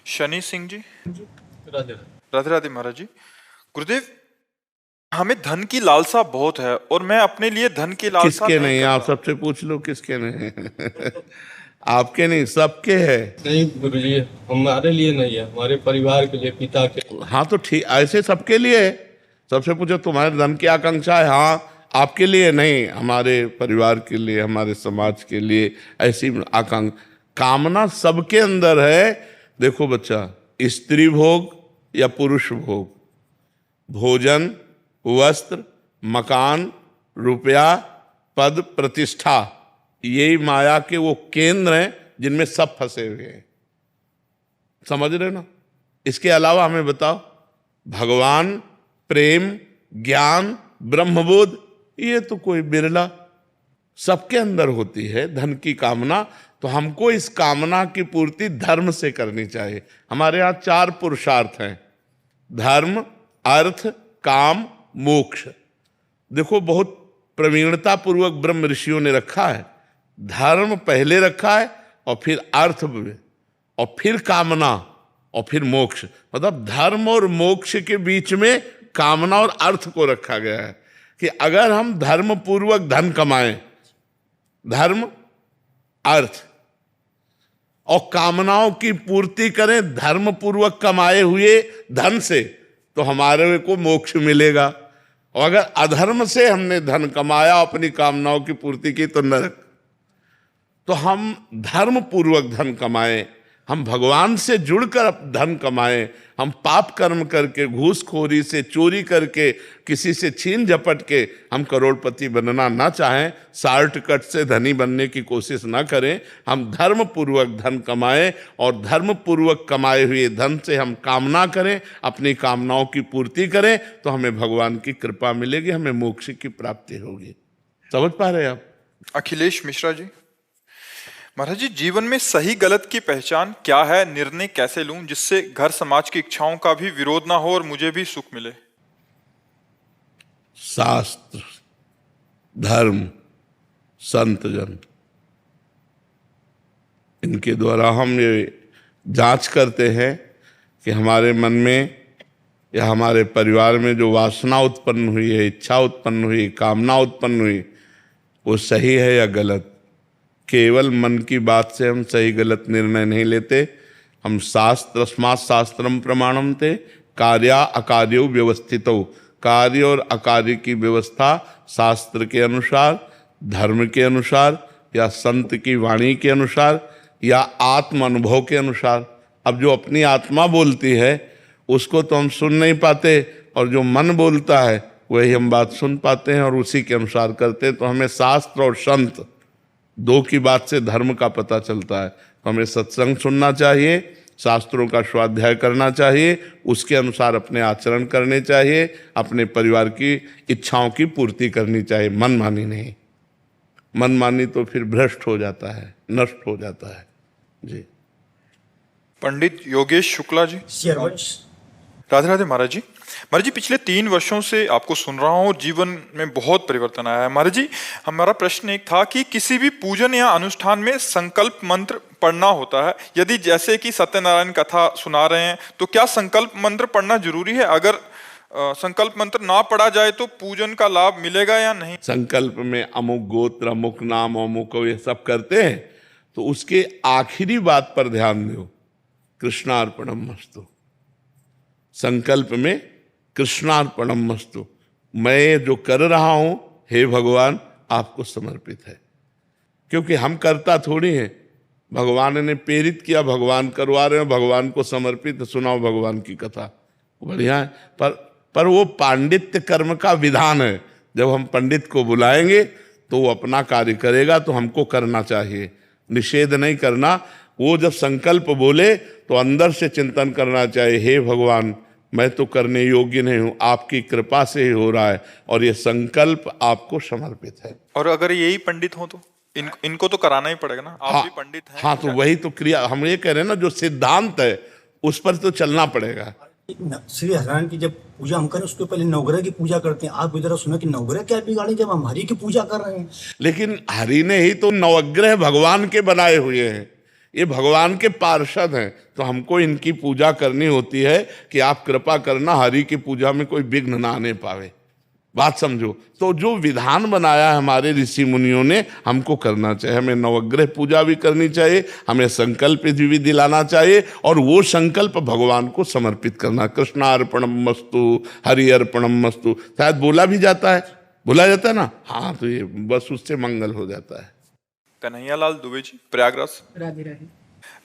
शनि सिंह जी। राधे राधे राधे महाराज जी। गुरुदेव, हमें धन की लालसा बहुत है और मैं अपने लिए धन की लालसा किसके नहीं, आप करता। सबसे पूछ लो किसके नहीं। आपके नहीं, सबके है। नहीं गुरुजी, हमारे लिए नहीं है, हमारे परिवार के लिए, पिता के। हाँ तो ठीक, ऐसे सबके लिए है। सबसे पूछो तुम्हारे धन की आकांक्षा है, हाँ आपके लिए नहीं, हमारे परिवार के लिए, हमारे समाज के लिए ऐसी आकांक्षा कामना सबके अंदर है। देखो बच्चा, स्त्री भोग या पुरुष भोग, भोजन, वस्त्र, मकान, रुपया, पद, प्रतिष्ठा, यही माया के वो केंद्र हैं जिनमें सब फंसे हुए हैं। समझ रहे ना? इसके अलावा हमें बताओ, भगवान, प्रेम, ज्ञान, ब्रह्मबोध, ये तो कोई बिरला, सबके अंदर होती है धन की कामना। तो हमको इस कामना की पूर्ति धर्म से करनी चाहिए। हमारे यहाँ 4 पुरुषार्थ हैं: धर्म, अर्थ, काम, मोक्ष। देखो बहुत प्रवीणता पूर्वक ब्रह्म ऋषियों ने रखा है। धर्म पहले रखा है और फिर अर्थ और फिर कामना और फिर मोक्ष। मतलब धर्म और मोक्ष के बीच में कामना और अर्थ को रखा गया है कि अगर हम धर्म पूर्वक धन कमाएं, धर्म, अर्थ और कामनाओं की पूर्ति करें धर्म पूर्वक कमाए हुए धन से, तो हमारे को मोक्ष मिलेगा। और अगर अधर्म से हमने धन कमाया, अपनी कामनाओं की पूर्ति की, तो नरक। तो हम धर्म पूर्वक धन कमाएं, हम भगवान से जुड़कर धन कमाएं, हम पाप कर्म करके, घूसखोरी से, चोरी करके, किसी से छीन झपट के हम करोड़पति बनना ना चाहें, शॉर्टकट से धनी बनने की कोशिश ना करें। हम धर्म पूर्वक धन कमाएं और धर्म पूर्वक कमाए हुए धन से हम कामना करें, अपनी कामनाओं की पूर्ति करें, तो हमें भगवान की कृपा मिलेगी, हमें मोक्ष की प्राप्ति होगी। समझ पा रहे हैं आप? अखिलेश मिश्रा जी। महाराज जी, जीवन में सही गलत की पहचान क्या है? निर्णय कैसे लूं जिससे घर समाज की इच्छाओं का भी विरोध ना हो और मुझे भी सुख मिले? शास्त्र, धर्म, संत जन, इनके द्वारा हम ये जांच करते हैं कि हमारे मन में या हमारे परिवार में जो वासना उत्पन्न हुई है, इच्छा उत्पन्न हुई, कामना उत्पन्न हुई, वो सही है या गलत। केवल मन की बात से हम सही गलत निर्णय नहीं लेते। हम शास्त्रस्मात् शास्त्रम प्रमाणम ते कार्या अकार्यो व्यवस्थितो, कार्य और अकार्य की व्यवस्था शास्त्र के अनुसार, धर्म के अनुसार, या संत की वाणी के अनुसार, या आत्म अनुभव के अनुसार। अब जो अपनी आत्मा बोलती है उसको तो हम सुन नहीं पाते, और जो मन बोलता है वही हम बात सुन पाते हैं और उसी के अनुसार करते हैं। तो हमें शास्त्र और संत दो की बात से धर्म का पता चलता है। तो हमें सत्संग सुनना चाहिए, शास्त्रों का स्वाध्याय करना चाहिए, उसके अनुसार अपने आचरण करने चाहिए, अपने परिवार की इच्छाओं की पूर्ति करनी चाहिए, मनमानी नहीं। मनमानी तो फिर भ्रष्ट हो जाता है, नष्ट हो जाता है। जी। पंडित योगेश शुक्ला जी। राधे राधे महाराज जी। महाराज जी, पिछले 3 वर्षों से आपको सुन रहा हूँ और जीवन में बहुत परिवर्तन आया है। महाराज जी, हमारा प्रश्न एक था कि किसी भी पूजन या अनुष्ठान में संकल्प मंत्र पढ़ना होता है। यदि जैसे कि सत्यनारायण कथा सुना रहे हैं तो क्या संकल्प मंत्र पढ़ना जरूरी है? अगर संकल्प मंत्र ना पढ़ा जाए तो पूजन का लाभ मिलेगा या नहीं? संकल्प में अमुक गोत्र, अमुक नाम, अमुक ये सब करते हैं, तो उसके आखिरी बात पर ध्यान दो, कृष्णार्पणमस्तु। संकल्प में कृष्णार्पणमस्तु, मैं जो कर रहा हूं हे भगवान आपको समर्पित है। क्योंकि हम करता थोड़ी हैं, भगवान ने प्रेरित किया, भगवान करवा रहे हैं, भगवान को समर्पित, सुनाओ भगवान की कथा, बढ़िया है। पर वो पांडित्य कर्म का विधान है। जब हम पंडित को बुलाएंगे तो वो अपना कार्य करेगा, तो हमको करना चाहिए, निषेध नहीं करना। वो जब संकल्प बोले तो अंदर से चिंतन करना चाहिए, हे भगवान मैं तो करने योग्य नहीं हूं, आपकी कृपा से ही हो रहा है, और ये संकल्प आपको समर्पित है। और अगर यही पंडित हो तो इनको तो कराना ही पड़ेगा ना? आप भी पंडित हैं। हाँ, तो वही तो क्रिया हम ये कह रहे हैं ना, जो सिद्धांत है उस पर तो चलना पड़ेगा। श्री हरिनारायण की जब पूजा हम करें उसके पहले नवग्रह की पूजा करते हैं। आप इधर सुना कि नवग्रह क्या बिगाड़े जब हम हरि की पूजा कर रहे हैं? लेकिन हरि ने ही तो नवग्रह भगवान के बनाए हुए हैं। ये भगवान के पार्षद हैं, तो हमको इनकी पूजा करनी होती है कि आप कृपा करना हरि की पूजा में कोई विघ्न ना आने पावे। बात समझो। तो जो विधान बनाया है हमारे ऋषि मुनियों ने, हमको करना चाहिए। हमें नवग्रह पूजा भी करनी चाहिए, हमें संकल्प भी दिलाना चाहिए, और वो संकल्प भगवान को समर्पित करना। कृष्णार्पणम मस्तु, हरि अर्पणम मस्तु, शायद बोला भी जाता है, बोला जाता है ना। हाँ, तो ये बस उससे मंगल हो जाता है। कन्हैयालाल दुबे जी, प्रयागराज। राधे राधे।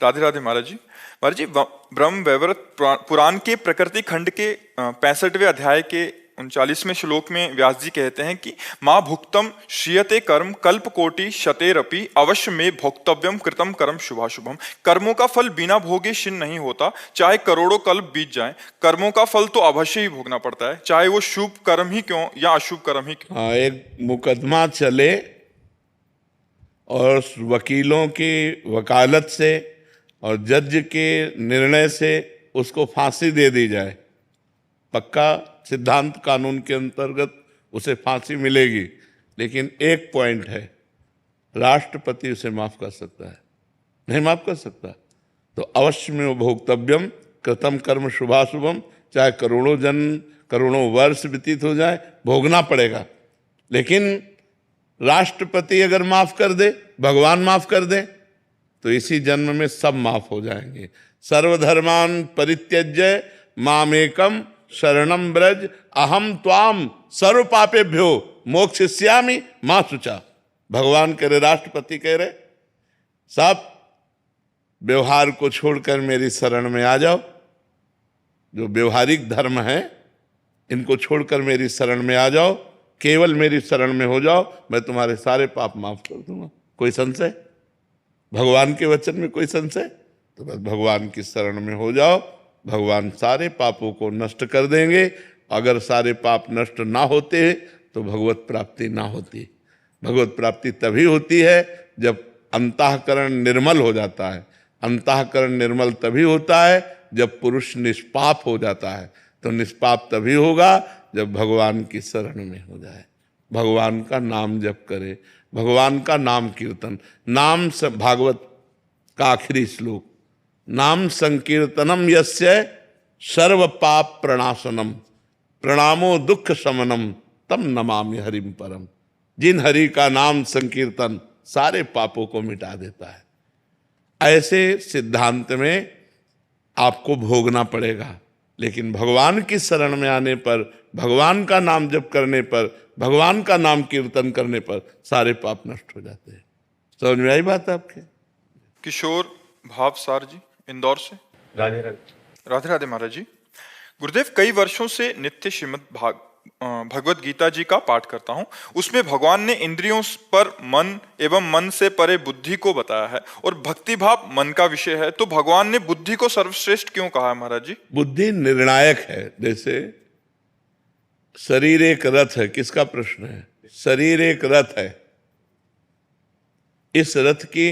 राधे राधे महाराज जी। महाराज जी, ब्रह्म वैवर्त पुराण के प्रकृति खंड के 65वें अध्याय के 39वें श्लोक में व्यास जी कहते हैं कि माँ भुक्तम श्रियते कर्म कल्प कोटि शतेरपि अवश्य में भोक्तव्यम कृतम कर्म शुभाशुभम। कर्मों का फल बिना भोगे क्षीण नहीं होता, चाहे करोड़ों कल्प बीत जाएं। कर्मों का फल तो अवश्य ही भोगना पड़ता है, चाहे वो शुभ कर्म ही क्यों या अशुभ कर्म ही क्यों। हाँ, एक मुकदमा चले और वकीलों की वकालत से और जज के निर्णय से उसको फांसी दे दी जाए, पक्का सिद्धांत कानून के अंतर्गत उसे फांसी मिलेगी, लेकिन एक पॉइंट है, राष्ट्रपति उसे माफ कर सकता है, नहीं माफ कर सकता। तो अवश्य में वो भोक्तव्यम कृतम कर्म शुभाशुभम, चाहे करोड़ों जन्म करोड़ों वर्ष व्यतीत हो जाए, भोगना पड़ेगा। लेकिन राष्ट्रपति अगर माफ कर दे, भगवान माफ कर दे, तो इसी जन्म में सब माफ हो जाएंगे। सर्वधर्मान परित्यज्य मामेकम शरणम ब्रज अहम त्वाम सर्व पापेभ्यो मोक्षयिष्यामि मां शुचा। भगवान कह रहे, राष्ट्रपति कह रहे, सब व्यवहार को छोड़कर मेरी शरण में आ जाओ। जो व्यवहारिक धर्म है इनको छोड़कर मेरी शरण में आ जाओ, केवल मेरी शरण में हो जाओ, मैं तुम्हारे सारे पाप माफ कर दूंगा। कोई संशय? भगवान के वचन में कोई संशय? तो बस भगवान की शरण में हो जाओ, भगवान सारे पापों को नष्ट कर देंगे। अगर सारे पाप नष्ट ना होते तो भगवत प्राप्ति ना होती। भगवत प्राप्ति तभी होती है जब अंतःकरण निर्मल हो जाता है। अंतःकरण निर्मल तभी होता है जब पुरुष निष्पाप हो जाता है। तो निष्पाप तभी होगा जब भगवान की शरण में हो जाए, भगवान का नाम जप करे, भगवान का नाम कीर्तन। नाम भागवत का आखिरी श्लोक, नाम संकीर्तनम यस्य सर्व पाप प्रणाशनम प्रणामो दुख शमनम तम नमामि हरिम परम। जिन हरि का नाम संकीर्तन सारे पापों को मिटा देता है। ऐसे सिद्धांत में आपको भोगना पड़ेगा, लेकिन भगवान की शरण में आने पर, भगवान का नाम जप करने पर, भगवान का नाम कीर्तन करने पर सारे पाप नष्ट हो जाते हैं। समझ में आई बात आपके? किशोर भावसार जी, इंदौर से। राधे राधे। राधे राधे महाराज जी। गुरुदेव, कई वर्षों से नित्य श्रीमद् भगवत गीता जी का पाठ करता हूँ। उसमें भगवान ने इंद्रियों पर मन एवं मन से परे बुद्धि को बताया है, और भक्ति भाव मन का विषय है। तो भगवान ने बुद्धि को सर्वश्रेष्ठ क्यों कहा है महाराज जी? बुद्धि निर्णायक है। जैसे शरीर एक रथ है, किसका प्रश्न है? शरीर एक रथ है, इस रथ की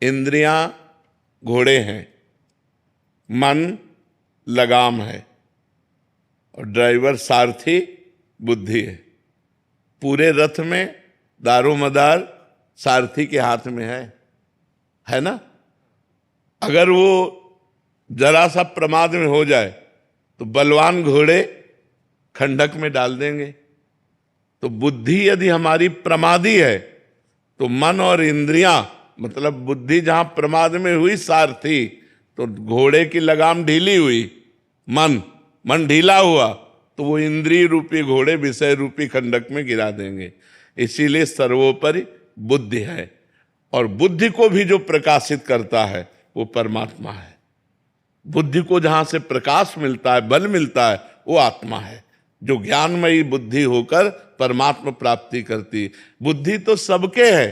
इंद्रियां घोड़े हैं, मन लगाम है, और ड्राइवर सारथी बुद्धि है। पूरे रथ में दारोमदार सारथी के हाथ में है ना। अगर वो जरा सा प्रमाद में हो जाए तो बलवान घोड़े खंडक में डाल देंगे। तो बुद्धि यदि हमारी प्रमादी है तो मन और इंद्रियां, मतलब बुद्धि जहां प्रमाद में हुई सारथी, तो घोड़े की लगाम ढीली हुई, मन ढीला हुआ, तो वो इंद्रिय रूपी घोड़े विषय रूपी खंडक में गिरा देंगे। इसीलिए सर्वोपरि बुद्धि है, और बुद्धि को भी जो प्रकाशित करता है वो परमात्मा है। बुद्धि को जहां से प्रकाश मिलता है, बल मिलता है, वो आत्मा है, जो ज्ञानमयी बुद्धि होकर परमात्मा प्राप्ति करती। बुद्धि तो सबके है,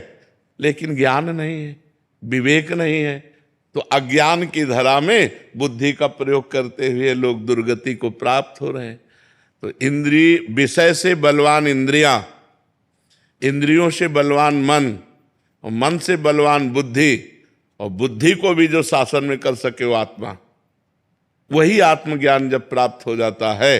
लेकिन ज्ञान नहीं है, विवेक नहीं है। तो अज्ञान की धरा में बुद्धि का प्रयोग करते हुए लोग दुर्गति को प्राप्त हो रहे हैं। तो इंद्रिय विषय से बलवान इंद्रियां, इंद्रियों से बलवान मन, और मन से बलवान बुद्धि, और बुद्धि को भी जो शासन में कर सके वो आत्मा। वही आत्मज्ञान जब प्राप्त हो जाता है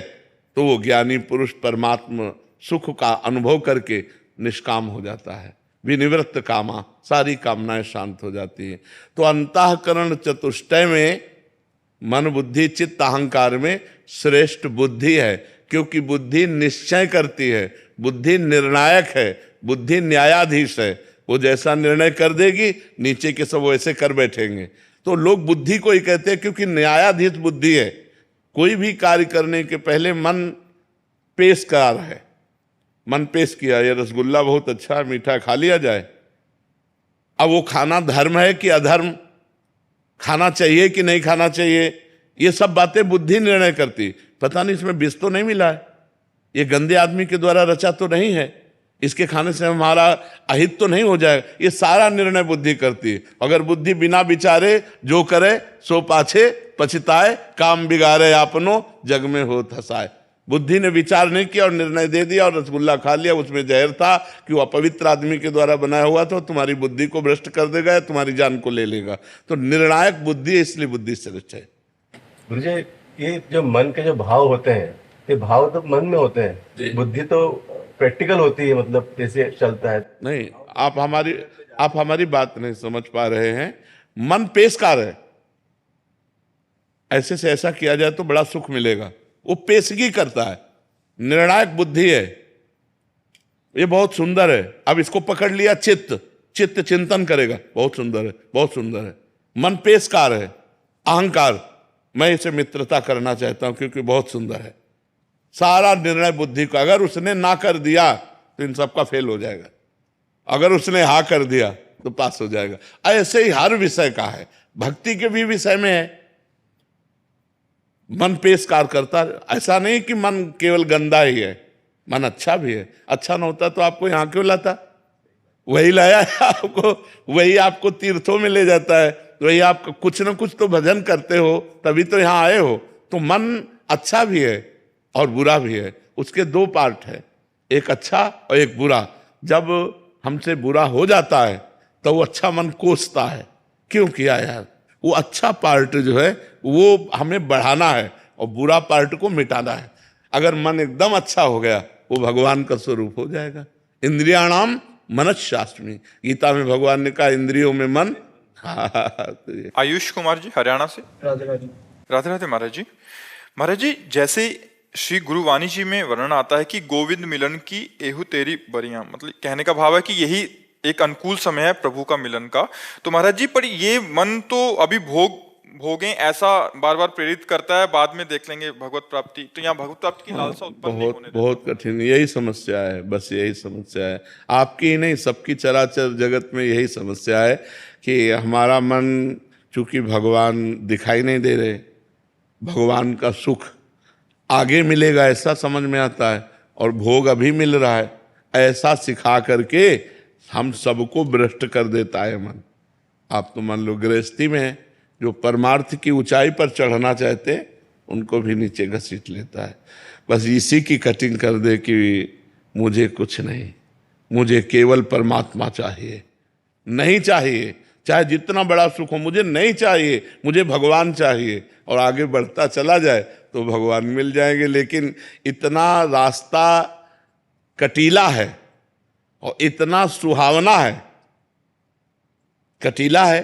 तो वो ज्ञानी पुरुष परमात्मा सुख का अनुभव करके निष्काम हो जाता है। विनिवृत्त कामा, सारी कामनाएं शांत हो जाती हैं। तो अंतःकरण चतुष्टय में मन बुद्धि चित्त अहंकार में श्रेष्ठ बुद्धि है, क्योंकि बुद्धि निश्चय करती है, बुद्धि निर्णायक है, बुद्धि न्यायाधीश है। वो जैसा निर्णय कर देगी नीचे के सब वैसे कर बैठेंगे। तो लोग बुद्धि को ही कहते हैं क्योंकि न्यायाधीश बुद्धि है। कोई भी कार्य करने के पहले मन पेश करा रहा है, मन पेश किया, ये रसगुल्ला बहुत अच्छा है, मीठा, खा लिया जाए। अब वो खाना धर्म है कि अधर्म, खाना चाहिए कि नहीं खाना चाहिए, ये सब बातें बुद्धि निर्णय करती। पता नहीं इसमें विष तो नहीं मिला है, ये गंदे आदमी के द्वारा रचा तो नहीं है, इसके खाने से हमारा अहित तो नहीं हो जाएगा, ये सारा निर्णय बुद्धि करती है। अगर बुद्धि बिना विचारे जो करे सो पाछे पछताए, काम बिगाड़े आपनो जग में हो हंसाए। बुद्धि ने विचार नहीं किया और निर्णय दे दिया और रसगुल्ला खा लिया, उसमें जहर था कि वो अपवित्र आदमी के द्वारा बनाया हुआ था, तुम्हारी बुद्धि को भ्रष्ट कर देगा या तुम्हारी जान को ले लेगा। तो निर्णायक बुद्धि है, इसलिए बुद्धि श्रेष्ठ है। मुझे ये जो मन के जो भाव होते हैं, ये भाव तो मन में होते हैं, बुद्धि तो प्रैक्टिकल होती है, मतलब जैसे चलता है। नहीं, आप हमारी बात नहीं समझ पा रहे हैं। मन पेशकार है, ऐसे से ऐसा किया जाए तो बड़ा सुख मिलेगा, वो पेशगी करता है, निर्णायक बुद्धि है, ये बहुत सुंदर है। अब इसको पकड़ लिया चित्त, चित्त चिंतन करेगा, बहुत सुंदर है, बहुत सुंदर है। मन पेशकार है, अहंकार, मैं इसे मित्रता करना चाहता हूं क्योंकि बहुत सुंदर है। सारा निर्णय बुद्धि का, अगर उसने ना कर दिया तो इन सबका फेल हो जाएगा, अगर उसने हाँ कर दिया तो पास हो जाएगा। ऐसे ही हर विषय का है, भक्ति के भी विषय में है, मन पेशकार करता है। ऐसा नहीं कि मन केवल गंदा ही है, मन अच्छा भी है। अच्छा ना होता तो आपको यहां क्यों लाता, वही लाया है आपको, वही आपको तीर्थों में ले जाता है, वही आप कुछ ना कुछ तो भजन करते हो तभी तो यहां आए हो। तो मन अच्छा भी है और बुरा भी है, उसके दो पार्ट है, एक अच्छा और एक बुरा। जब हमसे बुरा हो जाता है तो वो अच्छा मन कोसता है, क्यों किया यार, वो अच्छा पार्ट जो है वो हमें बढ़ाना है और बुरा पार्ट को मिटाना है। अगर मन एकदम अच्छा हो गया वो भगवान का स्वरूप हो जाएगा। इंद्रियाणाम मनश्शास्मी, गीता में भगवान ने कहा इंद्रियों में मन। तो ये आयुष कुमार जी हरियाणा से। राधे राधे। राधे राधे महाराज जी। महाराज जी, जैसे श्री गुरुवाणी जी में वर्णन आता है कि गोविंद मिलन की एहु तेरी बरियां, मतलब कहने का भाव है कि यही एक अनुकूल समय है प्रभु का मिलन का। तो महाराज जी, पर ये मन तो अभी भोगें ऐसा बार बार प्रेरित करता है, बाद में देख लेंगे भगवत प्राप्ति। तो यहाँ भगवत प्राप्ति की लालसा उत्पन्न नहीं होने देता। बहुत कठिन, यही समस्या है, बस यही समस्या है, आपकी ही नहीं सबकी चराचर जगत में यही समस्या है कि हमारा मन चूंकि भगवान दिखाई नहीं दे रहे, भगवान का सुख आगे मिलेगा ऐसा समझ में आता है और भोग अभी मिल रहा है ऐसा सिखा करके हम सबको भ्रष्ट कर देता है मन। आप तो मान लो गृहस्थी में है, जो परमार्थ की ऊंचाई पर चढ़ना चाहते उनको भी नीचे घसीट लेता है। बस इसी की कटिंग कर दे कि मुझे कुछ नहीं, मुझे केवल परमात्मा चाहिए, नहीं चाहिए चाहे जितना बड़ा सुख हो, मुझे नहीं चाहिए, मुझे भगवान चाहिए। और आगे बढ़ता चला जाए तो भगवान मिल जाएंगे। लेकिन इतना रास्ता कटीला है और इतना सुहावना है, कटीला है।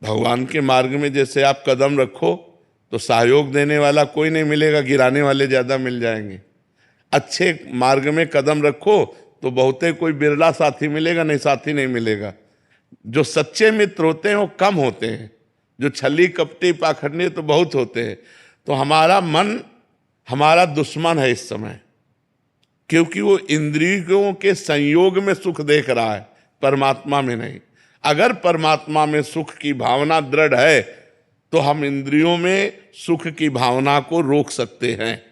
भगवान के मार्ग में जैसे आप कदम रखो तो सहयोग देने वाला कोई नहीं मिलेगा, गिराने वाले ज्यादा मिल जाएंगे। अच्छे मार्ग में कदम रखो तो बहुते कोई बिरला साथी मिलेगा, नहीं साथी नहीं मिलेगा। जो सच्चे मित्र होते हैं वो कम होते हैं, जो छली कपटी पाखंडी तो बहुत होते हैं। तो हमारा मन हमारा दुश्मन है इस समय, क्योंकि वो इंद्रियों के संयोग में सुख देख रहा है, परमात्मा में नहीं। अगर परमात्मा में सुख की भावना दृढ़ है तो हम इंद्रियों में सुख की भावना को रोक सकते हैं,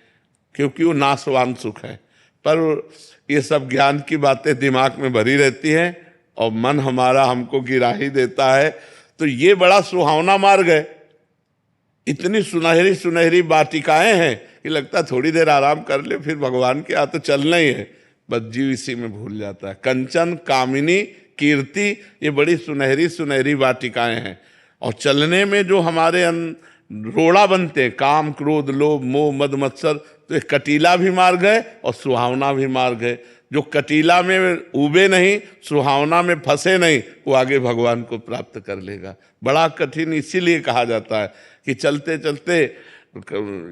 क्योंकि वो नाशवान सुख है। पर ये सब ज्ञान की बातें दिमाग में भरी रहती हैं और मन हमारा हमको गिरा ही देता है। तो ये बड़ा सुहावना मार्ग है, इतनी सुनहरी सुनहरी वाटिकाएं हैं कि लगता थोड़ी देर आराम कर ले फिर भगवान के यहाँ तो चलना ही है, बस जीव इसी में भूल जाता है। कंचन, कामिनी, कीर्ति, ये बड़ी सुनहरी सुनहरी वाटिकाएं हैं। और चलने में जो हमारे रोड़ा बनते हैं, काम, क्रोध, लोभ, मोह, मद, मत्सर, तो एक कटीला भी मार्ग है और सुहावना भी मार्ग है। जो कटीला में उबे नहीं, सुहावना में फंसे नहीं, वो आगे भगवान को प्राप्त कर लेगा। बड़ा कठिन इसीलिए कहा जाता है कि चलते चलते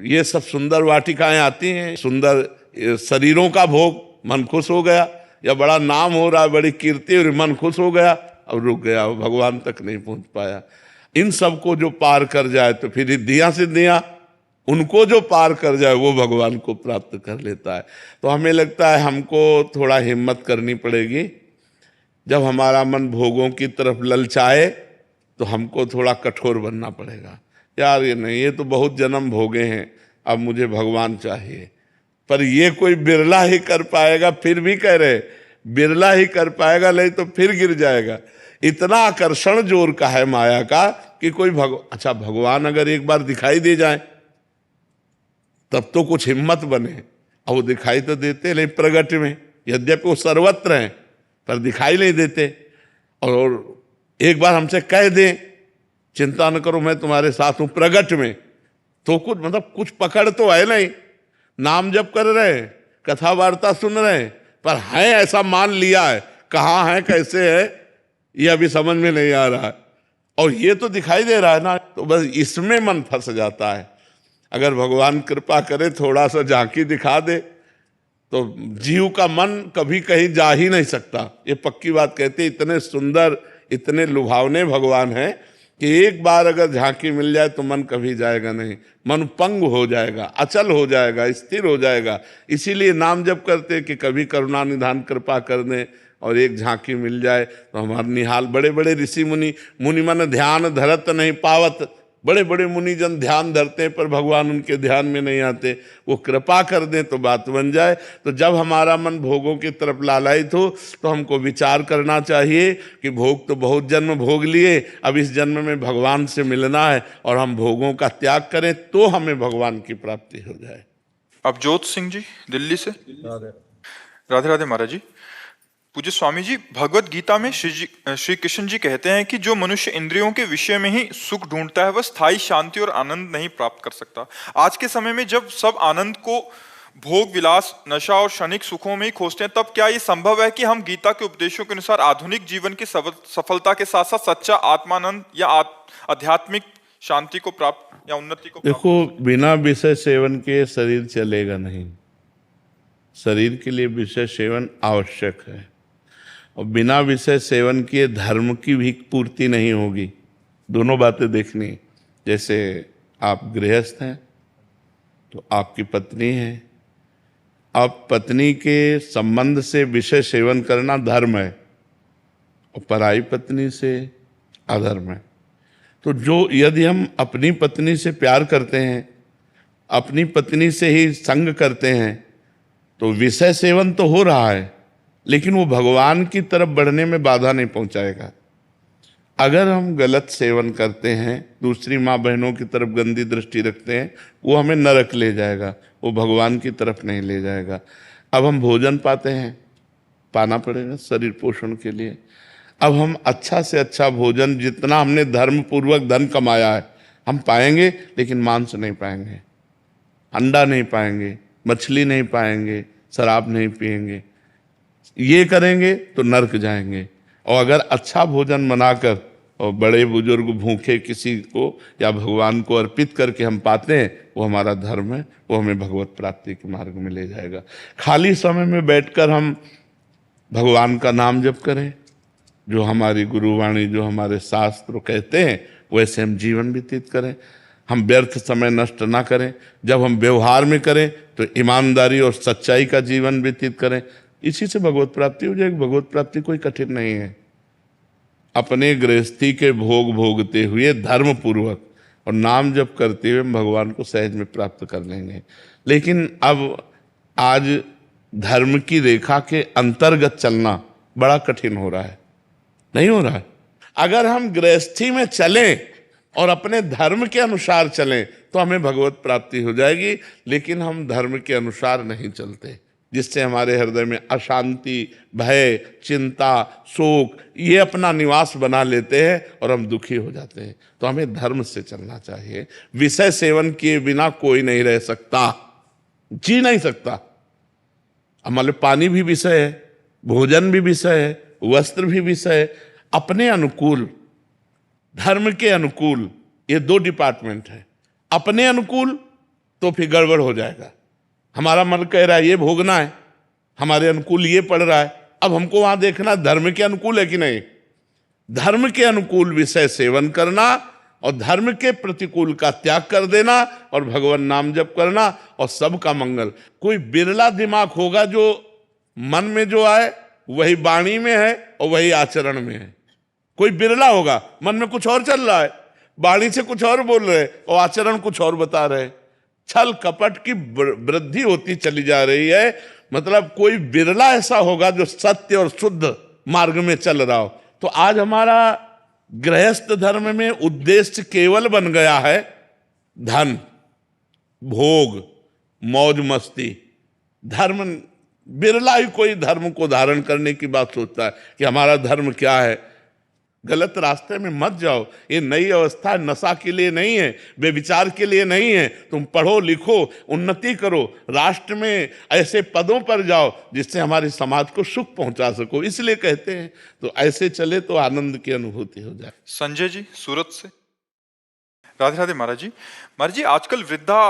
ये सब सुंदर वाटिकाएं आती हैं, सुंदर शरीरों का भोग, मन खुश हो गया, या बड़ा नाम हो रहा है, बड़ी कीर्ति और मन खुश हो गया, अब रुक गया, भगवान तक नहीं पहुंच पाया। इन सब को जो पार कर जाए तो फिर रिद्धियां सिद्धियां, उनको जो पार कर जाए वो भगवान को प्राप्त कर लेता है। तो हमें लगता है हमको थोड़ा हिम्मत करनी पड़ेगी। जब हमारा मन भोगों की तरफ ललचाए तो हमको थोड़ा कठोर बनना पड़ेगा। यार ये नहीं, ये तो बहुत जन्म भोगे हैं, अब मुझे भगवान चाहिए। पर ये कोई बिरला ही कर पाएगा, फिर भी कह रहे बिरला ही कर पाएगा, नहीं तो फिर गिर जाएगा। इतना आकर्षण जोर का है माया का कि कोई अच्छा भगवान अगर एक बार दिखाई दे जाए तब तो कुछ हिम्मत बने। और वो दिखाई तो देते नहीं प्रगट में, यद्यपि वो सर्वत्र हैं पर दिखाई नहीं देते। और एक बार हमसे कह दें चिंता न करो मैं तुम्हारे साथ हूं प्रगट में, तो कुछ मतलब कुछ पकड़ तो है नहीं। नाम जप कर रहे हैं, कथा वार्ता सुन रहे हैं, पर है ऐसा मान लिया है, कहाँ है कैसे है ये अभी समझ में नहीं आ रहा है। और ये तो दिखाई दे रहा है ना, तो बस इसमें मन फंस जाता है। अगर भगवान कृपा करे थोड़ा सा झांकी दिखा दे तो जीव का मन कभी कहीं जा ही नहीं सकता। ये पक्की बात कहते, इतने सुंदर इतने लुभावने भगवान हैं कि एक बार अगर झांकी मिल जाए तो मन कभी जाएगा नहीं, मन पंग हो जाएगा, अचल हो जाएगा, स्थिर हो जाएगा। इसीलिए नाम जप करते कि कभी करुणा निधान कृपा कर दें और एक झांकी मिल जाए तो हमारा निहाल। बड़े बड़े ऋषि मुनि, मुनि मन ध्यान धरत नहीं पावत, बड़े बड़े मुनिजन ध्यान धरते हैं पर भगवान उनके ध्यान में नहीं आते। वो कृपा कर दें तो बात बन जाए। तो जब हमारा मन भोगों की तरफ लालायित हो तो हमको विचार करना चाहिए कि भोग तो बहुत जन्म भोग लिए, अब इस जन्म में भगवान से मिलना है और हम भोगों का त्याग करें तो हमें भगवान की प्राप्ति हो जाए। अब जोत सिंह जी दिल्ली से। राधे राधे महाराज जी। पूज्य स्वामी जी, भगवत गीता में श्री कृष्ण जी कहते हैं कि जो मनुष्य इंद्रियों के विषय में ही सुख ढूंढता है वह स्थायी शांति और आनंद नहीं प्राप्त कर सकता। आज के समय में जब सब आनंद को भोग विलास नशा और क्षणिक सुखों में ही खोजते हैं, तब क्या ये संभव है कि हम गीता के उपदेशों के अनुसार आधुनिक जीवन की सफलता के साथ साथ सच्चा आत्मानंद या आध्यात्मिक शांति को प्राप्त या उन्नति को? देखो, बिना विषय सेवन के शरीर चलेगा नहीं। शरीर के लिए विषय सेवन आवश्यक है और बिना विषय सेवन किए धर्म की भी पूर्ति नहीं होगी। दोनों बातें देखनी। जैसे आप गृहस्थ हैं तो आपकी पत्नी है, अब पत्नी के संबंध से विषय सेवन करना धर्म है और पराई पत्नी से अधर्म है। तो जो यदि हम अपनी पत्नी से प्यार करते हैं, अपनी पत्नी से ही संग करते हैं, तो विषय सेवन तो हो रहा है लेकिन वो भगवान की तरफ बढ़ने में बाधा नहीं पहुंचाएगा। अगर हम गलत सेवन करते हैं, दूसरी माँ बहनों की तरफ गंदी दृष्टि रखते हैं, वो हमें नरक ले जाएगा, वो भगवान की तरफ नहीं ले जाएगा। अब हम भोजन पाते हैं, पाना पड़ेगा शरीर पोषण के लिए। अब हम अच्छा से अच्छा भोजन, जितना हमने धर्म पूर्वक धन कमाया है हम पाएंगे, लेकिन मांस नहीं पाएंगे, अंडा नहीं पाएंगे, मछली नहीं पाएंगे, शराब नहीं पिएंगे। ये करेंगे तो नरक जाएंगे। और अगर अच्छा भोजन बनाकर और बड़े बुजुर्ग भूखे किसी को या भगवान को अर्पित करके हम पाते हैं, वो हमारा धर्म है, वो हमें भगवत प्राप्ति के मार्ग में ले जाएगा। खाली समय में बैठकर हम भगवान का नाम जप करें, जो हमारी गुरुवाणी, जो हमारे शास्त्र कहते हैं वैसे हम जीवन व्यतीत करें। हम व्यर्थ समय नष्ट ना करें। जब हम व्यवहार में करें तो ईमानदारी और सच्चाई का जीवन व्यतीत करें। इसी से भगवत प्राप्ति हो जाएगी। भगवत प्राप्ति कोई कठिन नहीं है। अपने गृहस्थी के भोग भोगते हुए धर्म पूर्वक और नाम जप करते हुए भगवान को सहज में प्राप्त कर लेंगे। लेकिन अब आज धर्म की रेखा के अंतर्गत चलना बड़ा कठिन हो रहा है, नहीं हो रहा है। अगर हम गृहस्थी में चलें और अपने धर्म के अनुसार चलें तो हमें भगवत प्राप्ति हो जाएगी। लेकिन हम धर्म के अनुसार नहीं चलते, जिससे हमारे हृदय में अशांति, भय, चिंता, शोक ये अपना निवास बना लेते हैं और हम दुखी हो जाते हैं। तो हमें धर्म से चलना चाहिए। विषय सेवन किए बिना कोई नहीं रह सकता, जी नहीं सकता। मतलब पानी भी विषय है, भोजन भी विषय है, वस्त्र भी विषय है। अपने अनुकूल, धर्म के अनुकूल, ये दो डिपार्टमेंट है। अपने अनुकूल तो फिर गड़बड़ हो जाएगा। हमारा मन कह रहा है ये भोगना है, हमारे अनुकूल ये पड़ रहा है, अब हमको वहां देखना धर्म के अनुकूल है कि नहीं। धर्म के अनुकूल विषय सेवन करना और धर्म के प्रतिकूल का त्याग कर देना और भगवान नाम जप करना और सबका मंगल। कोई बिरला दिमाग होगा जो मन में जो आए वही वाणी में है और वही आचरण में है। कोई बिरला होगा, मन में कुछ और चल रहा है, वाणी से कुछ और बोल रहे और आचरण कुछ और बता रहे। छल कपट की वृद्धि होती चली जा रही है। मतलब कोई बिरला ऐसा होगा जो सत्य और शुद्ध मार्ग में चल रहा हो। तो आज हमारा गृहस्थ धर्म में उद्देश्य केवल बन गया है धन, भोग, मौज मस्ती। धर्म, बिरला ही कोई धर्म को धारण करने की बात सोचता है कि हमारा धर्म क्या है। गलत रास्ते में मत जाओ। ये नई अवस्था नशा के लिए नहीं है, बेविचार के लिए नहीं है। तुम पढ़ो लिखो, उन्नति करो, राष्ट्र में ऐसे पदों पर जाओ जिससे हमारे समाज को सुख पहुंचा सको। इसलिए कहते हैं तो ऐसे चले तो आनंद की अनुभूति हो जाए। संजय जी सूरत से। राधे राधे महाराज जी। महाराज जी, आजकल वृद्धा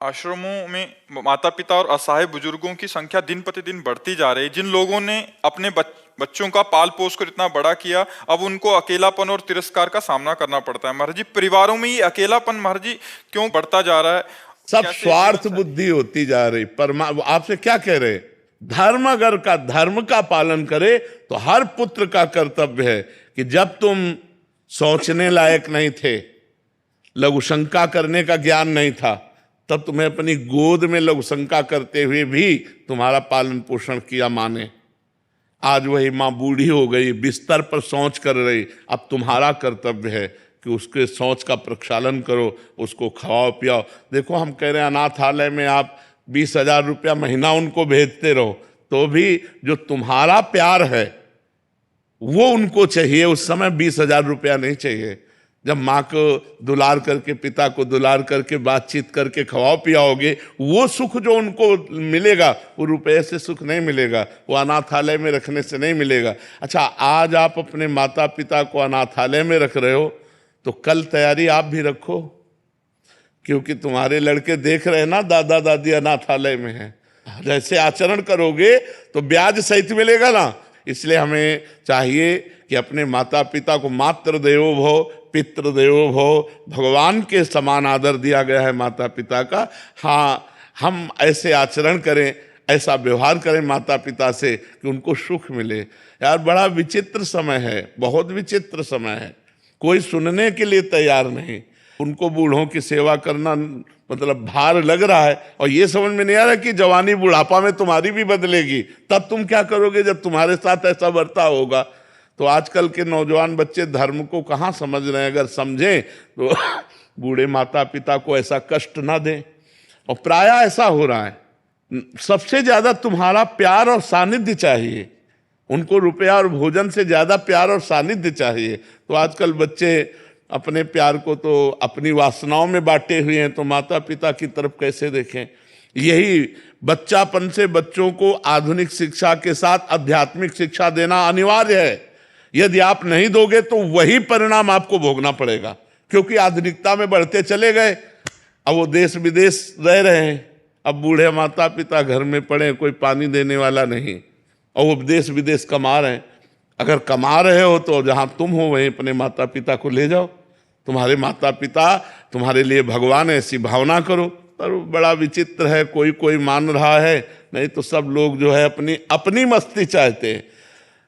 आश्रमों में माता पिता और असहाय बुजुर्गों की संख्या दिन प्रतिदिन बढ़ती जा रही है। जिन लोगों ने अपने बच्चों का पाल पोस कर इतना बड़ा किया, अब उनको अकेलापन और तिरस्कार का सामना करना पड़ता है। महाराज जी, परिवारों में ये अकेलापन महाराज जी क्यों बढ़ता जा रहा है? सब स्वार्थ बुद्धि होती जा रही। आपसे क्या कह रहे? धर्म अगर का धर्म का पालन करे तो हर पुत्र का कर्तव्य है कि जब तुम सोचने लायक नहीं थे, लघुशंका करने का ज्ञान नहीं था, तब तुम्हें अपनी गोद में लघुशंका करते हुए भी तुम्हारा पालन पोषण किया माँ ने। आज वही माँ बूढ़ी हो गई, बिस्तर पर शौच कर रही, अब तुम्हारा कर्तव्य है कि उसके शौच का प्रक्षालन करो, उसको खवाओ पियाओ। देखो, हम कह रहे हैं अनाथालय में आप 20,000 रुपया महीना उनको भेजते रहो, तो भी जो तुम्हारा प्यार है वो उनको चाहिए। उस समय 20,000 रुपया नहीं चाहिए। जब माँ को दुलार करके, पिता को दुलार करके, बातचीत करके खवाओ पियाओगे, वो सुख जो उनको मिलेगा वो रुपये से सुख नहीं मिलेगा, वो अनाथालय में रखने से नहीं मिलेगा। अच्छा, आज आप अपने माता पिता को अनाथालय में रख रहे हो तो कल तैयारी आप भी रखो, क्योंकि तुम्हारे लड़के देख रहे हैं ना दादा दादी अनाथालय में हैं। जैसे आचरण करोगे तो ब्याज सहित मिलेगा ना। इसलिए हमें चाहिए कि अपने माता पिता को मातृ देवो भव, पितृ देवो भव, भगवान के समान आदर दिया गया है माता पिता का। हाँ, हम ऐसे आचरण करें, ऐसा व्यवहार करें माता पिता से कि उनको सुख मिले। यार, बड़ा विचित्र समय है, बहुत विचित्र समय है। कोई सुनने के लिए तैयार नहीं। उनको बूढ़ों की सेवा करना मतलब भार लग रहा है, और ये समझ में नहीं आ रहा कि जवानी बुढ़ापा में तुम्हारी भी बदलेगी। तब तुम क्या करोगे जब तुम्हारे साथ ऐसा बर्ताव होगा? तो आजकल के नौजवान बच्चे धर्म को कहाँ समझ रहे हैं। अगर समझें तो बूढ़े माता पिता को ऐसा कष्ट ना दें। और प्राय ऐसा हो रहा है, सबसे ज्यादा तुम्हारा प्यार और सानिध्य चाहिए उनको। रुपया और भोजन से ज्यादा प्यार और सानिध्य चाहिए। तो आजकल बच्चे अपने प्यार को तो अपनी वासनाओं में बांटे हुए हैं, तो माता पिता की तरफ कैसे देखें। यही बच्चापन से बच्चों को आधुनिक शिक्षा के साथ आध्यात्मिक शिक्षा देना अनिवार्य है। यदि आप नहीं दोगे तो वही परिणाम आपको भोगना पड़ेगा, क्योंकि आधुनिकता में बढ़ते चले गए। अब वो देश विदेश रह रहे हैं, अब बूढ़े माता पिता घर में पड़े, कोई पानी देने वाला नहीं, और वो देश विदेश कमा रहे हैं। अगर कमा रहे हो तो जहां तुम हो वहीं अपने माता पिता को ले जाओ। तुम्हारे माता पिता तुम्हारे लिए भगवान है, ऐसी भावना करो। पर बड़ा विचित्र है, कोई कोई मान रहा है, नहीं तो सब लोग जो है अपनी अपनी मस्ती चाहते हैं।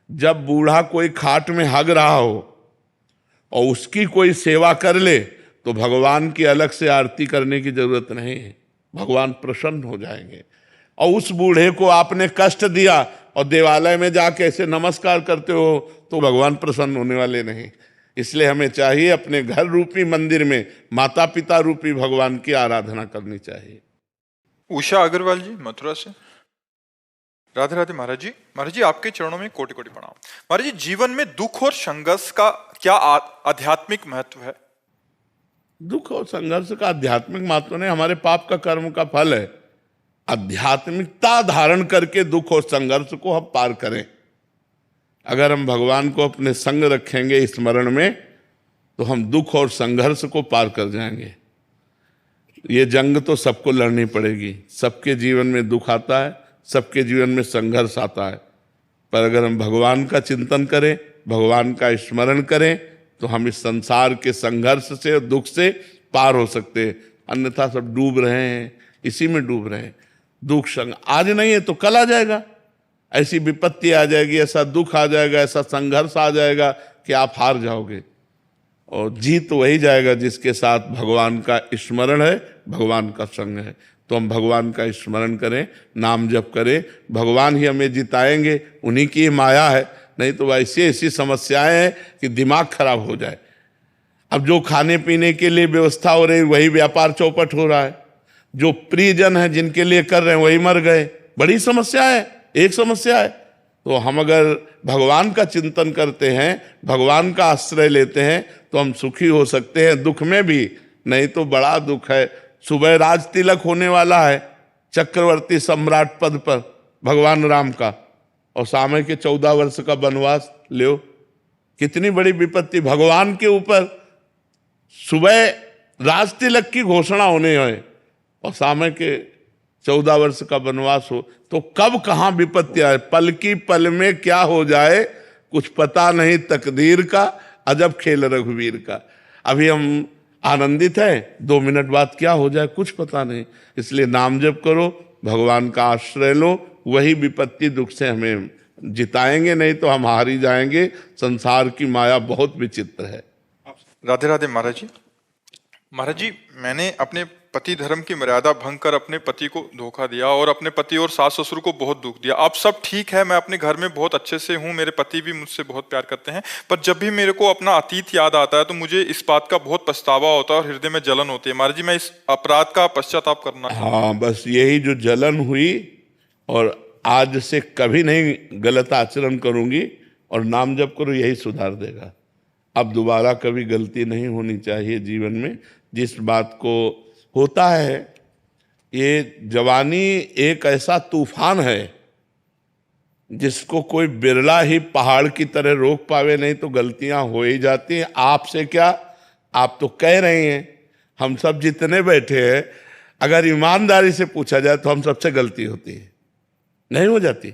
जब बूढ़ा कोई खाट में हग रहा हो और उसकी कोई सेवा कर ले तो भगवान की अलग से आरती करने की जरूरत नहीं है, भगवान प्रसन्न हो जाएंगे। और उस बूढ़े को आपने कष्ट दिया और देवालय में जाके ऐसे नमस्कार करते हो तो भगवान प्रसन्न होने वाले नहीं। इसलिए हमें चाहिए अपने घर रूपी मंदिर में माता पिता रूपी भगवान की आराधना करनी चाहिए। उषा अग्रवाल जी मथुरा से। राधे राधे महाराज जी। महाराज जी, आपके चरणों में कोटि कोटि प्रणाम। महाराज जी, जीवन में दुख और संघर्ष का क्या आध्यात्मिक महत्व है? दुख और संघर्ष का आध्यात्मिक महत्व नहीं, हमारे पाप का कर्म का फल है। आध्यात्मिकता धारण करके दुख और संघर्ष को हम पार करें। अगर हम भगवान को अपने संग रखेंगे स्मरण में, तो हम दुख और संघर्ष को पार कर जाएंगे। ये जंग तो सबको लड़नी पड़ेगी, सबके जीवन में दुख आता है, सबके जीवन में संघर्ष आता है, पर अगर हम भगवान का चिंतन करें, भगवान का स्मरण करें, तो हम इस संसार के संघर्ष से और दुख से पार हो सकते हैं। अन्यथा सब डूब रहे हैं, इसी में डूब रहे हैं। दुख संग आज नहीं है तो कल आ जाएगा, ऐसी विपत्ति आ जाएगी, ऐसा दुख आ जाएगा, ऐसा संघर्ष आ जाएगा कि आप हार जाओगे। और जीत वही जाएगा जिसके साथ भगवान का स्मरण है, भगवान का संग है। तो हम भगवान का स्मरण करें, नाम जप करें, भगवान ही हमें जिताएंगे, उन्हीं की माया है। नहीं तो ऐसी ऐसी समस्याएं हैं कि दिमाग खराब हो जाए। अब जो खाने पीने के लिए व्यवस्था हो रही, वही व्यापार चौपट हो रहा है। जो प्रियजन है जिनके लिए कर रहे हैं, वही मर गए। बड़ी समस्या है, एक समस्या है। तो हम अगर भगवान का चिंतन करते हैं, भगवान का आश्रय लेते हैं, तो हम सुखी हो सकते हैं दुख में भी। नहीं तो बड़ा दुख है। सुबह राज तिलक होने वाला है चक्रवर्ती सम्राट पद पर भगवान राम का, और सामने के 14 वर्ष का वनवास लो। कितनी बड़ी विपत्ति भगवान के ऊपर। सुबह राज तिलक की घोषणा होने है और सामने के 14 वर्ष का वनवास हो, तो कब कहाँ विपत्ति आए, पल की पल में क्या हो जाए कुछ पता नहीं तकदीर का, अजब खेल रघुवीर का। अभी हम आनंदित हैं, 2 मिनट बाद क्या हो जाए कुछ पता नहीं। इसलिए नाम जप करो, भगवान का आश्रय लो, वही विपत्ति दुख से हमें जिताएंगे। नहीं तो हम हार ही जाएंगे। संसार की माया बहुत विचित्र है। राधे राधे महाराज जी। महाराज जी, मैंने अपने पति धर्म की मर्यादा भंग कर अपने पति को धोखा दिया और अपने पति और सास ससुर को बहुत दुख दिया। अब सब ठीक है, मैं अपने घर में बहुत अच्छे से हूँ, मेरे पति भी मुझसे बहुत प्यार करते हैं, पर जब भी मेरे को अपना अतीत याद आता है तो मुझे इस बात का बहुत पछतावा होता है और हृदय में जलन होती है। महाराज जी, मैं इस अपराध का पश्चाताप करना। हाँ, बस यही जो जलन हुई, और आज से कभी नहीं गलत आचरण करूंगी और नाम जप करो, यही सुधार देगा। अब दोबारा कभी गलती नहीं होनी चाहिए जीवन में। जिस बात को होता है, ये जवानी एक ऐसा तूफान है जिसको कोई बिरला ही पहाड़ की तरह रोक पावे। नहीं तो गलतियां हो ही जाती हैं। आपसे क्या, आप तो कह रहे हैं, हम सब जितने बैठे हैं, अगर ईमानदारी से पूछा जाए तो हम सबसे गलती होती है, नहीं हो जाती।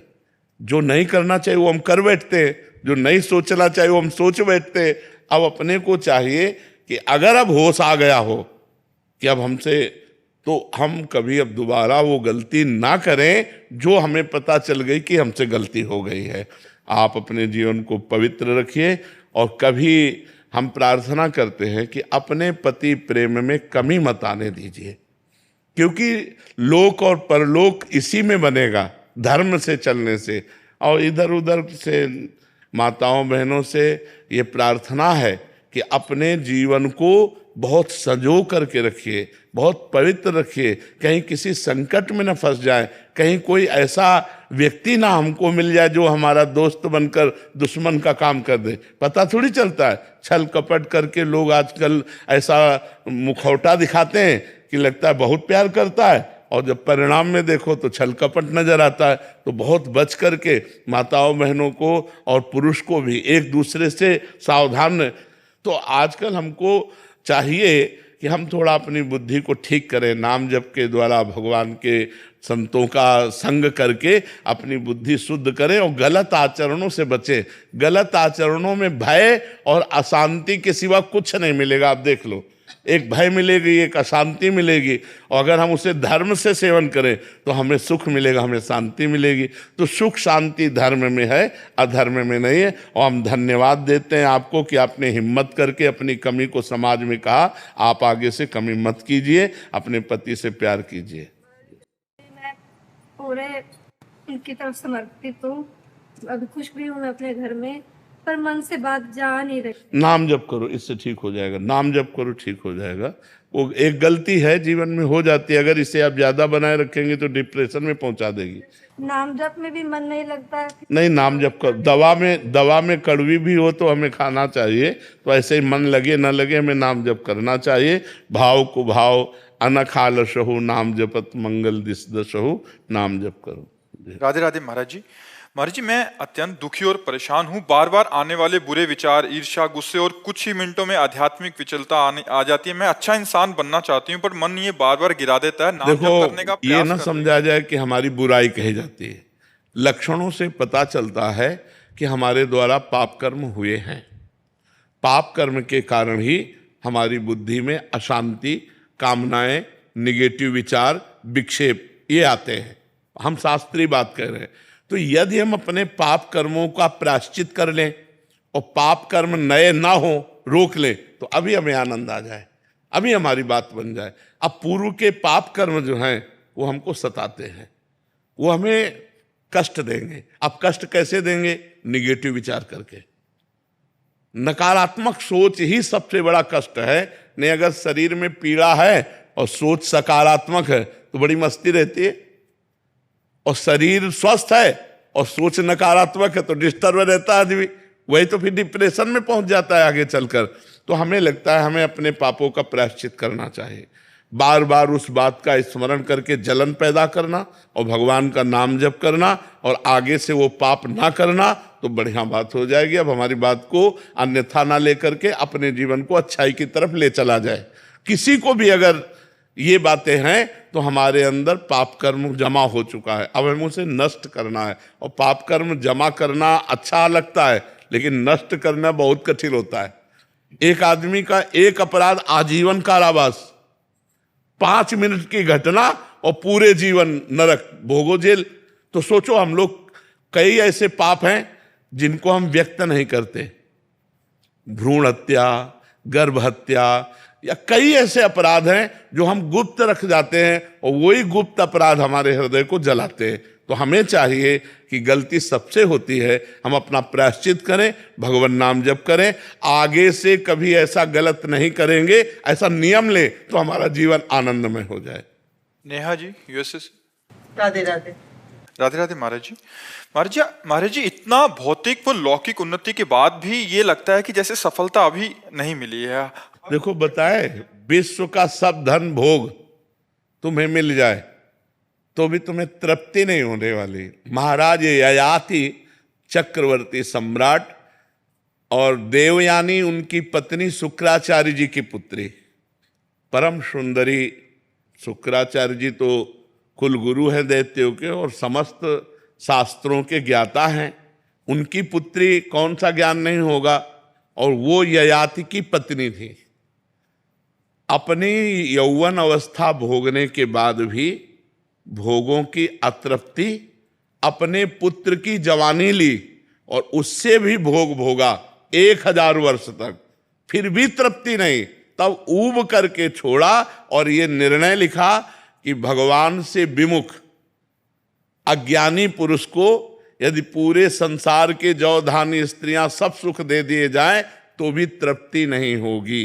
जो नहीं करना चाहिए वो हम कर बैठते हैं, जो नहीं सोचना चाहिए वो हम सोच बैठते हैं। अब अपने को चाहिए कि अगर अब होश आ गया हो कि अब हमसे, तो हम कभी अब दोबारा वो गलती ना करें जो हमें पता चल गई कि हमसे गलती हो गई है। आप अपने जीवन को पवित्र रखिए, और कभी हम प्रार्थना करते हैं कि अपने पति प्रेम में कमी मत आने दीजिए, क्योंकि लोक और परलोक इसी में बनेगा, धर्म से चलने से। और इधर उधर से माताओं बहनों से ये प्रार्थना है कि अपने जीवन को बहुत संजो करके रखिए, बहुत पवित्र रखिए, कहीं किसी संकट में न फंस जाए, कहीं कोई ऐसा व्यक्ति ना हमको मिल जाए जो हमारा दोस्त बनकर दुश्मन का काम कर दे। पता थोड़ी चलता है, छल कपट करके लोग आजकल ऐसा मुखौटा दिखाते हैं कि लगता है बहुत प्यार करता है, और जब परिणाम में देखो तो छल कपट नजर आता है। तो बहुत बच करके माताओं बहनों को और पुरुष को भी एक दूसरे से सावधान रहें। तो आजकल हमको चाहिए कि हम थोड़ा अपनी बुद्धि को ठीक करें, नाम जप के द्वारा भगवान के संतों का संग करके अपनी बुद्धि शुद्ध करें और गलत आचरणों से बचें। गलत आचरणों में भय और अशांति के सिवा कुछ नहीं मिलेगा। आप देख लो, एक भय मिलेगी, एक अशांति मिलेगी, और अगर हम उसे धर्म से सेवन करें तो हमें सुख मिलेगा, हमें शांति मिलेगी। तो सुख शांति धर्म में है, अधर्म में नहीं है। और हम धन्यवाद देते हैं आपको कि आपने हिम्मत करके अपनी कमी को समाज में कहा। आप आगे से कमी मत कीजिए, अपने पति से प्यार कीजिए। मैं पूरे उनकी तरफ समर्पित हूँ। अभी खुश भी हूँ मैं अपने घर में, पर मन से बात जा नहीं रही। नाम जप करो, इससे ठीक हो जाएगा। नाम जप करो, ठीक हो जाएगा। वो एक गलती है, जीवन में हो जाती है, अगर इसे आप ज्यादा बनाए रखेंगे तो डिप्रेशन में पहुंचा देगी। नाम जप में भी मन नहीं लगता है। नहीं, नाम जप करो। दवा में कड़वी भी हो तो हमें खाना चाहिए, तो ऐसे ही मन लगे ना लगे हमें नाम जप करना चाहिए। भाव को भाव, अनखालसहु नाम जपत मंगल दिस दसहु नाम जप करो। राधे राधे महाराज जी। महाराज जी, मैं अत्यंत दुखी और परेशान हूँ। बार बार आने वाले बुरे विचार, ईर्ष्या, गुस्से और कुछ ही मिनटों में आध्यात्मिक विचलता आ जाती है। मैं अच्छा इंसान बनना चाहती हूँ पर मन ये बार बार गिरा देता है। नाम जप करने का देखो, ये प्रयास ना कर समझा जाए कि हमारी बुराई कही जाती है। लक्षणों से पता चलता है कि हमारे द्वारा पाप कर्म हुए हैं। पाप कर्म के कारण ही हमारी बुद्धि में अशांति, कामनाएं, निगेटिव विचार, विक्षेप ये आते हैं। हम शास्त्रीय बात कर रहे हैं। तो यदि हम अपने पाप कर्मों का प्रायश्चित कर लें और पाप कर्म नए ना हो, रोक लें, तो अभी हमें आनंद आ जाए, अभी हमारी बात बन जाए। अब पूर्व के पाप कर्म जो हैं वो हमको सताते हैं, वो हमें कष्ट देंगे। अब कष्ट कैसे देंगे? निगेटिव विचार करके। नकारात्मक सोच ही सबसे बड़ा कष्ट है। नहीं, अगर शरीर में पीड़ा है और सोच सकारात्मक है तो बड़ी मस्ती रहती है, और शरीर स्वस्थ है और सोच नकारात्मक है तो डिस्टर्ब रहता है आदमी। वही तो फिर डिप्रेशन में पहुंच जाता है आगे चलकर। तो हमें लगता है हमें अपने पापों का प्रायश्चित करना चाहिए। बार बार उस बात का स्मरण करके जलन पैदा करना और भगवान का नाम जप करना और आगे से वो पाप ना करना, तो बढ़िया बात हो जाएगी। अब हमारी बात को अन्यथा ना लेकर के अपने जीवन को अच्छाई की तरफ ले चला जाए। किसी को भी अगर ये बातें हैं तो हमारे अंदर पाप कर्म जमा हो चुका है, अब हमें उसे नष्ट करना है। और पाप कर्म जमा करना अच्छा लगता है, लेकिन नष्ट करना बहुत कठिन होता है। एक आदमी का एक अपराध आजीवन कारावास, 5 मिनट की घटना और पूरे जीवन नरक भोगो, जेल। तो सोचो, हम लोग कई ऐसे पाप हैं जिनको हम व्यक्त नहीं करते। भ्रूण हत्या, गर्भ हत्या या कई ऐसे अपराध हैं जो हम गुप्त रख जाते हैं और वही गुप्त अपराध हमारे हृदय को जलाते हैं। तो हमें चाहिए कि गलती सबसे होती है, हम अपना प्रायश्चित करें, भगवान नाम जप करें, आगे से कभी ऐसा गलत नहीं करेंगे, ऐसा नियम ले तो हमारा जीवन आनंदमय हो जाए। नेहा जी, यूएसए से। राधे राधे। राधे राधे महाराज जी। महाराज जी, इतना भौतिक व लौकिक उन्नति के बाद भी ये लगता है कि जैसे सफलता अभी नहीं मिली है। देखो, बताए विश्व का सब धन भोग तुम्हें मिल जाए तो भी तुम्हें तृप्ति नहीं होने वाली। महाराज ययाति चक्रवर्ती सम्राट और देवयानी उनकी पत्नी शुक्राचार्य जी की पुत्री, परम सुंदरी। शुक्राचार्य जी तो कुल गुरु हैं दैत्यों के और समस्त शास्त्रों के ज्ञाता हैं। उनकी पुत्री कौन सा ज्ञान नहीं होगा, और वो ययाति की पत्नी थी। अपनी यौवन अवस्था भोगने के बाद भी भोगों की अतृप्ति, अपने पुत्र की जवानी ली और उससे भी भोग भोगा 1000 वर्ष तक, फिर भी तृप्ति नहीं। तब ऊब करके छोड़ा और ये निर्णय लिखा कि भगवान से विमुख अज्ञानी पुरुष को यदि पूरे संसार के जौ धान्य स्त्रियां सब सुख दे दिए जाएं तो भी तृप्ति नहीं होगी।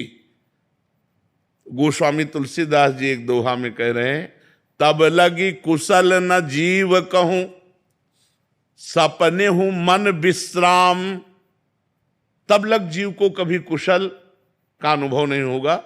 गोस्वामी तुलसीदास जी एक दोहा में कह रहे हैं, तब लगी कुशल न जीव कहूं, सपने हूं मन विश्राम। तब लग जीव को कभी कुशल का अनुभव नहीं होगा,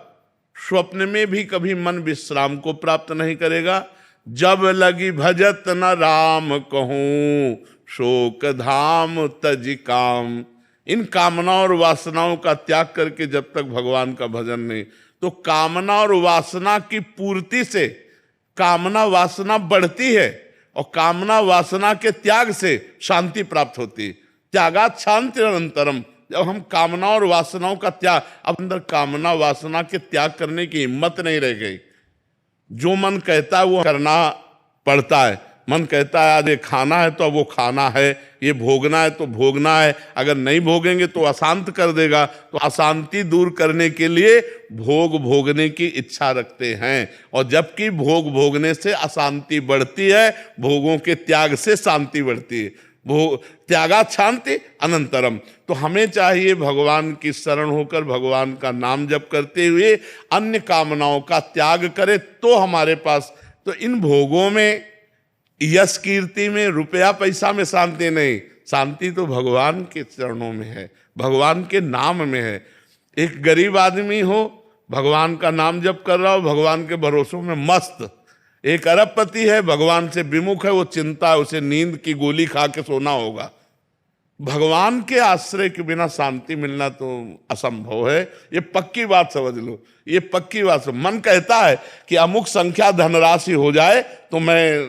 स्वप्न में भी कभी मन विश्राम को प्राप्त नहीं करेगा। जब लगी भजत न राम कहूं, शोक धाम तज काम। इन कामनाओं और वासनाओं का त्याग करके जब तक भगवान का भजन नहीं, तो कामना और वासना की पूर्ति से कामना वासना बढ़ती है और कामना वासना के त्याग से शांति प्राप्त होती है। त्यागात शांति अनंतरम। जब हम कामना और वासनाओं का त्याग, अब अंदर कामना वासना के त्याग करने की हिम्मत नहीं रह गई। जो मन कहता है वो करना पड़ता है। मन कहता है आज ये खाना है तो अब वो खाना है, ये भोगना है तो भोगना है, अगर नहीं भोगेंगे तो अशांत कर देगा। तो अशांति दूर करने के लिए भोग भोगने की इच्छा रखते हैं, और जबकि भोग भोगने से अशांति बढ़ती है, भोगों के त्याग से शांति बढ़ती है। त्यागात शांति अनंतरम। तो हमें चाहिए भगवान की शरण होकर भगवान का नाम जप करते हुए अन्य कामनाओं का त्याग करें तो हमारे पास, तो इन भोगों में, यश कीर्ति में, रुपया पैसा में शांति नहीं। शांति तो भगवान के चरणों में है, भगवान के नाम में है। एक गरीब आदमी हो, भगवान का नाम जप कर रहा हो, भगवान के भरोसों में मस्त। एक अरबपति है, भगवान से विमुख है, वो चिंता है, उसे नींद की गोली खा के सोना होगा। भगवान के आश्रय के बिना शांति मिलना तो असंभव है। ये पक्की बात समझ लो, ये पक्की बात। मन कहता है कि अमुक संख्या धनराशि हो जाए तो मैं,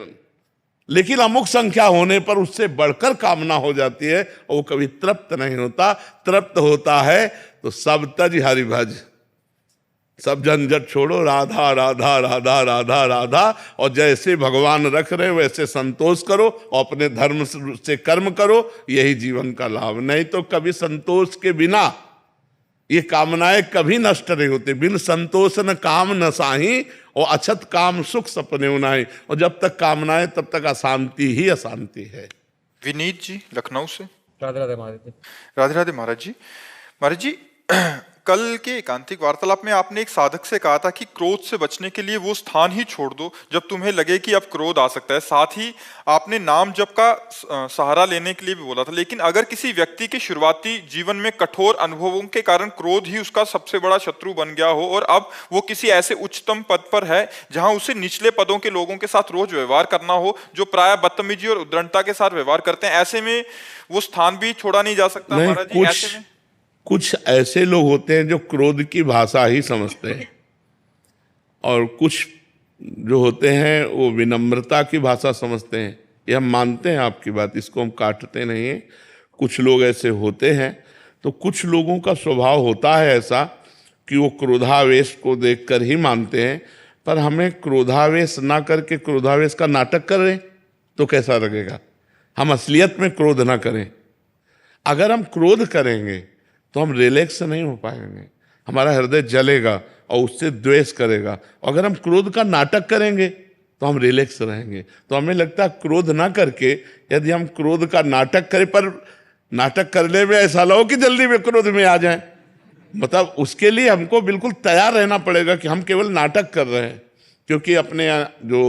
लेकिन अमुक संख्या होने पर उससे बढ़कर कामना हो जाती है और वो कभी तृप्त नहीं होता। तृप्त होता है तो सब तज हरि भज, सब झंझट छोड़ो, राधा राधा राधा राधा राधा, और जैसे भगवान रख रहे वैसे संतोष करो और अपने धर्म से कर्म करो, यही जीवन का लाभ। नहीं तो कभी संतोष के बिना ये कामनाएं कभी नष्ट नहीं होती। बिन संतोष न काम न साही, और अछत काम सुख सपने उनाई। और जब तक कामनाएं तब तक अशांति ही अशांति है। विनीत जी लखनऊ से। राधे राधे महाराज जी। राधे राधे महाराज जी। महाराज जी, कल के एकांतिक वार्तालाप में आपने एक साधक से कहा था कि क्रोध से बचने के लिए वो स्थान ही छोड़ दो जब तुम्हें लगे कि अब क्रोध आ सकता है। साथ ही आपने नाम जप का सहारा लेने के लिए भी बोला था। लेकिन अगर किसी व्यक्ति के शुरुआती जीवन में कठोर अनुभवों के कारण क्रोध ही उसका सबसे बड़ा शत्रु बन गया हो और अब वो किसी ऐसे उच्चतम पद पर है जहां उसे निचले पदों के लोगों के साथ रोज व्यवहार करना हो, जो प्राय बदतमीजी और उद्दंडता के साथ व्यवहार करते हैं, ऐसे में वो स्थान भी छोड़ा नहीं जा सकता। महाराज जी, ऐसे में कुछ ऐसे लोग होते हैं जो क्रोध की भाषा ही समझते हैं, और कुछ जो होते हैं वो विनम्रता की भाषा समझते हैं। ये हम मानते हैं आपकी बात, इसको हम काटते नहीं हैं। कुछ लोग ऐसे होते हैं। तो कुछ लोगों का स्वभाव होता है ऐसा कि वो क्रोधावेश को देखकर ही मानते हैं। पर हमें क्रोधावेश ना करके क्रोधावेश का नाटक कर रहे तो कैसा लगेगा? हम असलियत में क्रोध ना करें। अगर हम क्रोध करेंगे तो हम रिलैक्स नहीं हो पाएंगे, हमारा हृदय जलेगा और उससे द्वेष करेगा। अगर हम क्रोध का नाटक करेंगे तो हम रिलैक्स रहेंगे। तो हमें लगता है क्रोध ना करके यदि हम क्रोध का नाटक करें, पर नाटक करने में ऐसा लगे कि जल्दी में क्रोध में आ जाए, मतलब उसके लिए हमको बिल्कुल तैयार रहना पड़ेगा कि हम केवल नाटक कर रहे हैं। क्योंकि अपने जो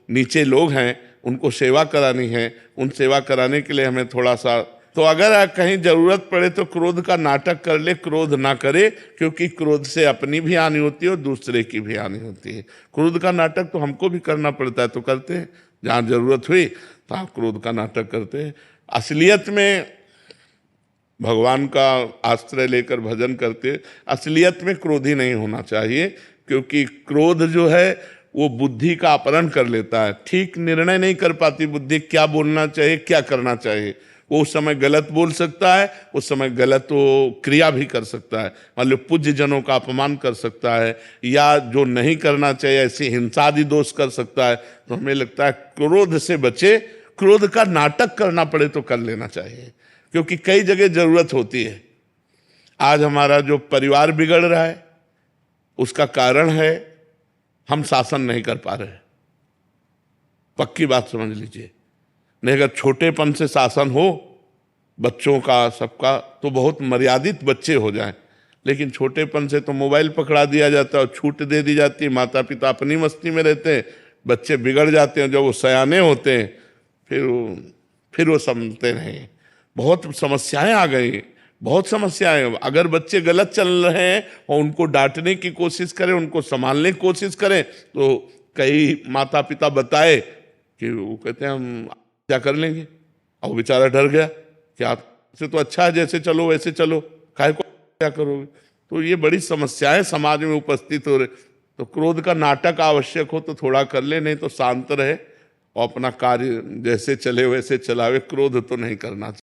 नीचे लोग हैं उनको सेवा करानी है, उन सेवा कराने के लिए हमें थोड़ा सा, तो अगर कहीं जरूरत पड़े तो क्रोध का नाटक कर ले, क्रोध ना करे। क्योंकि क्रोध से अपनी भी हानि होती है और दूसरे की भी हानि होती है। क्रोध का नाटक तो हमको भी करना पड़ता है, तो करते हैं। जहाँ जरूरत हुई तो आप क्रोध का नाटक करते हैं। असलियत में भगवान का आश्रय लेकर भजन करते, असलियत में क्रोधी नहीं होना चाहिए। क्योंकि क्रोध जो है वो बुद्धि का अपहरण कर लेता है। ठीक निर्णय नहीं कर पाती बुद्धि, क्या बोलना चाहिए, क्या करना चाहिए। वो उस समय गलत बोल सकता है, उस समय गलत वो क्रिया भी कर सकता है। मान लो पूज्य जनों का अपमान कर सकता है, या जो नहीं करना चाहिए ऐसी हिंसा आदि दोष कर सकता है। तो हमें लगता है क्रोध से बचे, क्रोध का नाटक करना पड़े तो कर लेना चाहिए। क्योंकि कई जगह जरूरत होती है। आज हमारा जो परिवार बिगड़ रहा है उसका कारण है हम शासन नहीं कर पा रहे। पक्की बात समझ लीजिए। नहीं, अगर छोटेपन से शासन हो बच्चों का सबका तो बहुत मर्यादित बच्चे हो जाएं। लेकिन छोटेपन से तो मोबाइल पकड़ा दिया जाता है और छूट दे दी जाती है। माता पिता अपनी मस्ती में रहते हैं, बच्चे बिगड़ जाते हैं। जब वो सयाने होते हैं फिर वो समझते नहीं। बहुत समस्याएं आ गई, बहुत समस्याएं। अगर बच्चे गलत चल रहे हैं और उनको डांटने की कोशिश करें, उनको संभालने की कोशिश करें, तो कई माता पिता बताए कि वो कहते हैं हम क्या कर लेंगे। और वो बेचारा डर गया कि आपसे तो अच्छा है, जैसे चलो वैसे चलो, काहे को क्या करोगे। तो ये बड़ी समस्याएं समाज में उपस्थित हो रहे। तो क्रोध का नाटक आवश्यक हो तो थोड़ा कर ले, नहीं तो शांत रहे और अपना कार्य जैसे चले वैसे चलावे। क्रोध तो नहीं करना चाहिए।